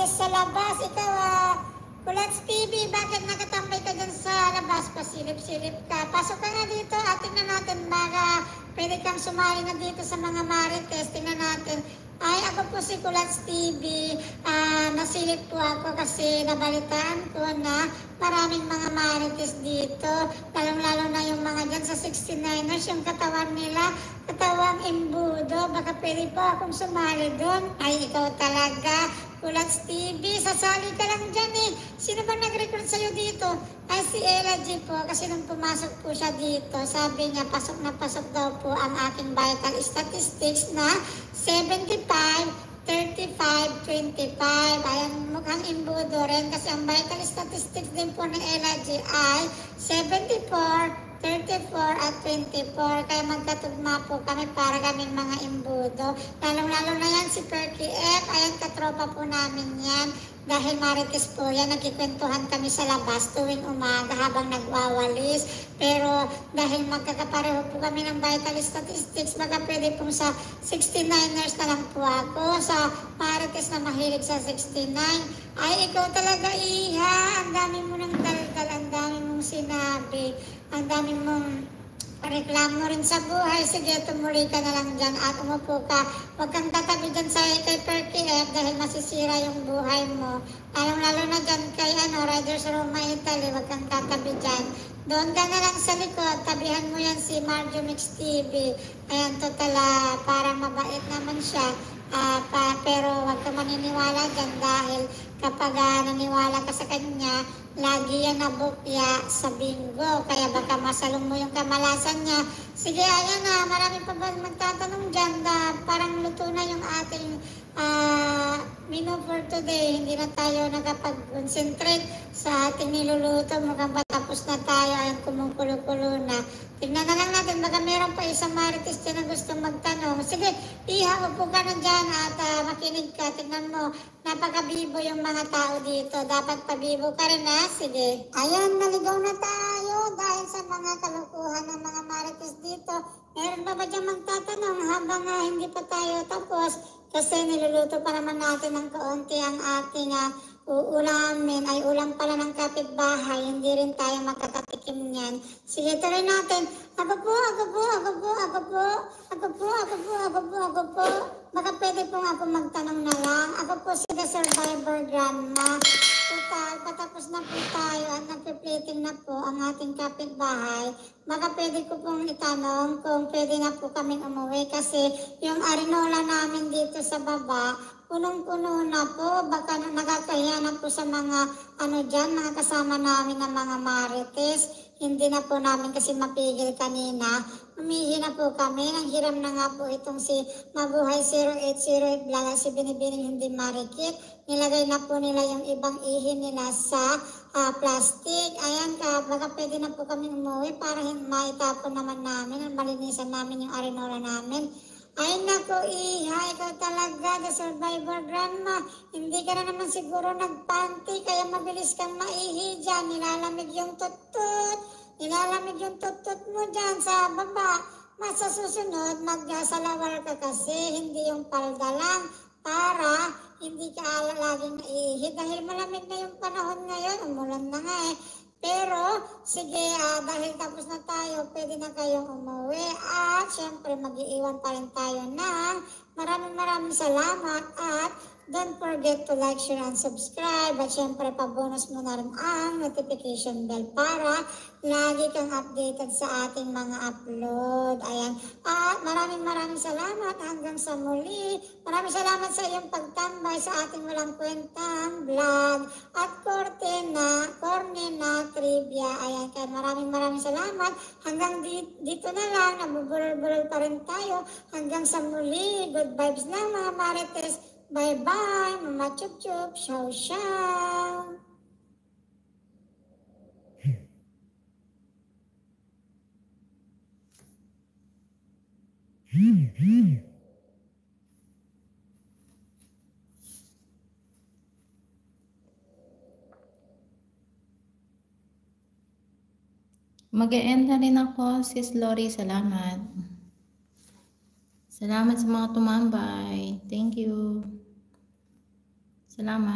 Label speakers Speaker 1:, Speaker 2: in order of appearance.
Speaker 1: sa labas. Ikaw, Kulats TV, bakit nakatambay ka dyan sa labas? Pasilip-silip ka. Pasok ka nga dito. Tingnan natin, baka pwede kang sumali na dito sa mga marites. Tingnan natin. Ay, ako po si Kulats TV. Nasilip po ako kasi nabalitaan ko na maraming mga marites dito. Lalong-lalo na yung mga dyan sa 69ers, yung katawan nila, katawang imbudo. Baka pwede po akong sumali doon. Ay, ikaw talaga. Kulats TV, sasali ka lang dyan eh. Sino ba nag-recruit sa'yo dito? Ay, si Ella G po, kasi nung pumasok po siya dito, sabi niya, pasok na pasok daw po ang aking vital statistics na 75, 35, 25. Ayan, mukhang imbudo rin kasi ang vital statistics din po ni Ella G ay 74, 34 at 24. Kaya magkatugma po kami para kaming mga imbudo. Lalong-lalo na yan si Perky F. Ayan, katropa po namin yan. Dahil marites po yan, nagkikwentuhan kami sa labas tuwing umaga habang nagwawalis. Pero dahil magkakapareho po kami ng vital statistics, baka pwede pong sa 69ers na lang po ako. Sa marites na mahilig sa 69. Ay, ikaw talaga, Iha. Ang dami mo ng daldal, ang dami mong sinabi. Ang dami mong reklamo rin sa buhay. Sige, tumuli ka na lang dyan at umupo ka. Huwag kang tatabi dyan sa kay Perky F dahil masisira yung buhay mo. Lalo na dyan kay Riders Roma Italy, huwag kang tatabi dyan. Doon ka na lang sa likod, tabihan mo yan si Marjo Mix TV. Ayan, totala, parang mabait naman siya. Pero huwag ka maniniwala dyan dahil kapag naniwala ka sa kanya, lagi yan nabukya sa bingo. Kaya baka masalong mo yung kamalasan niya. Sige, ayan na. Marami pa ba magtatanong dyan? Parang luto na yung ating menu for today. Hindi na tayo nakapag-concentrate sa ating niluluto. Mukhang patapos na tayo. Ayan, kumukulo-kulo na. Tignan na lang natin. Baka meron pa isang marites dyan na gusto magtanong. Sige, Iha, upo ka na dyan at makinig ka. Tignan mo. Napakabibo yung mga tao dito. Dapat pabibo ka rin ha. Sige. Ayan, naligaw na tayo dahil sa mga kalukuhan ng mga marites dito. Meron ba dyan magtatanong habang hindi pa tayo tapos? Kasi niluluto pa naman natin ng kaunti ang ating uulamin. Ay ulam pala ng kapitbahay. Hindi rin tayo makakatikim niyan. Sige, tuloy natin. Ako po. Baka pwede pong ako magtanong na lang. Ako po si The Survivor Grandma. Total, patapos na po tayo at nagpiplating na po ang ating kapitbahay. Baka pwede ko pong itanong kung pwede na po kaming umuwi kasi yung arinola namin dito sa baba, punong-puno na po. Baka nakakahiya na po sa mga mga kasama namin na mga marites. Hindi na po namin kasi mapigil kanina. Umihi na po kami. Nanghiram na nga po itong si Mabuhay 0808 Vlog, si Binibining Hindi Marikit. Nilagay na po nila yung ibang ihi nila sa plastic. Ayan, baka pwede na po kami umuwi para maitapon naman namin. Malinisan namin yung arenola namin. Ay nako, Iha, ikaw talaga, The Survivor Grandma. Hindi ka na naman siguro nagpanty, kaya mabilis kang maihi dyan. Nilalamig yung tutut. Nilalamig yung tutut mo dyan sa baba. Mas sa susunod, magsalawal ka kasi, hindi yung palda lang. Para hindi ka laging maihi. Dahil malamig na yung panahon ngayon, umulan na nga eh. Pero, sige, dahil tapos na tayo, pwede na kayong umuwi. At, syempre, mag-iiwan pa rin tayo ng maraming salamat. At, don't forget to like, share, and subscribe. At, syempre, pabonus mo na rin ang notification bell para lagi kang updated sa ating mga upload. Ayan. At, maraming salamat. Hanggang sa muli. Maraming salamat sa iyong pagtambay sa ating walang kwentang vlog. At, korne na trivia. Ayan, kaya maraming salamat. Hanggang dito na lang, nabubulol-bulol pa rin tayo. Hanggang sa muli, good vibes lang mga marites. Bye-bye, Mama Chup-Chup. Ciao.
Speaker 2: Mag-e-end na rin ako, Sis Lori. Salamat. Salamat sa mga tumambay. Thank you. Salamat.